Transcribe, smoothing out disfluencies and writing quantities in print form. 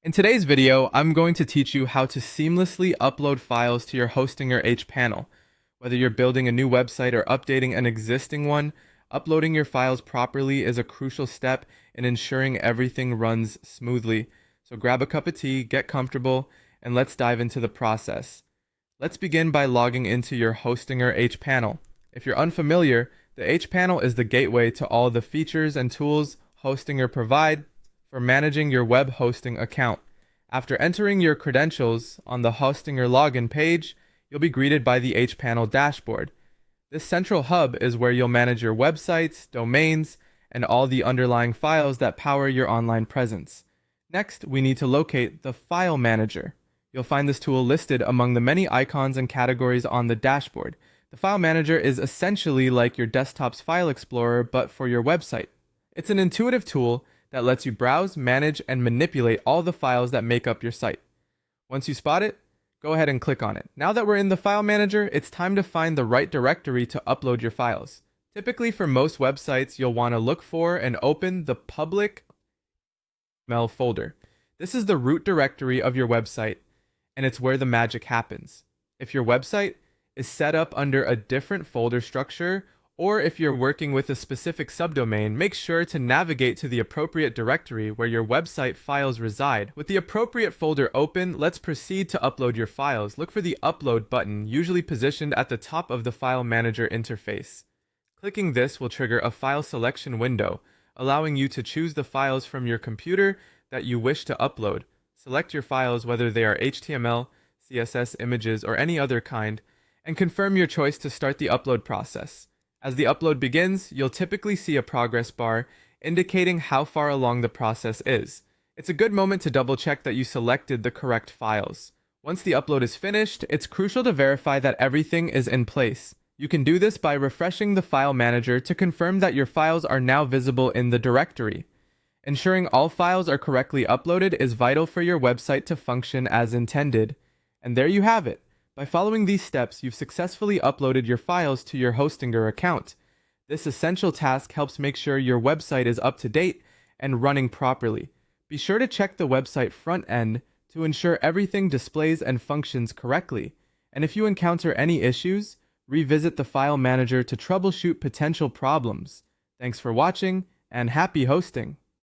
In today's video, I'm going to teach you how to seamlessly upload files to your Hostinger hPanel. Whether you're building a new website or updating an existing one, uploading your files properly is a crucial step in ensuring everything runs smoothly. So grab a cup of tea, get comfortable, and let's dive into the process. Let's begin by logging into your Hostinger hPanel. If you're unfamiliar, the hPanel is the gateway to all the features and tools Hostinger provide for managing your web hosting account. After entering your credentials on the Hostinger login page, you'll be greeted by the hPanel dashboard. This central hub is where you'll manage your websites, domains, and all the underlying files that power your online presence. Next, we need to locate the File Manager. You'll find this tool listed among the many icons and categories on the dashboard. The File Manager is essentially like your desktop's file explorer, but for your website. It's an intuitive tool that lets you browse, manage, and manipulate all the files that make up your site. Once you spot it, go ahead and click on it. Now that we're in the File Manager, it's time to find the right directory to upload your files. Typically for most websites, you'll want to look for and open the public HTML folder. This is the root directory of your website, and it's where the magic happens. If your website is set up under a different folder structure, or if you're working with a specific subdomain, make sure to navigate to the appropriate directory where your website files reside. With the appropriate folder open, let's proceed to upload your files. Look for the Upload button, usually positioned at the top of the File Manager interface. Clicking this will trigger a file selection window, allowing you to choose the files from your computer that you wish to upload. Select your files, whether they are HTML, CSS images, or any other kind, and confirm your choice to start the upload process. As the upload begins, you'll typically see a progress bar indicating how far along the process is. It's a good moment to double check that you selected the correct files. Once the upload is finished, it's crucial to verify that everything is in place. You can do this by refreshing the File Manager to confirm that your files are now visible in the directory. Ensuring all files are correctly uploaded is vital for your website to function as intended. And there you have it. By following these steps, you've successfully uploaded your files to your Hostinger account. This essential task helps make sure your website is up to date and running properly. Be sure to check the website front end to ensure everything displays and functions correctly. And if you encounter any issues, revisit the File Manager to troubleshoot potential problems. Thanks for watching, and happy hosting!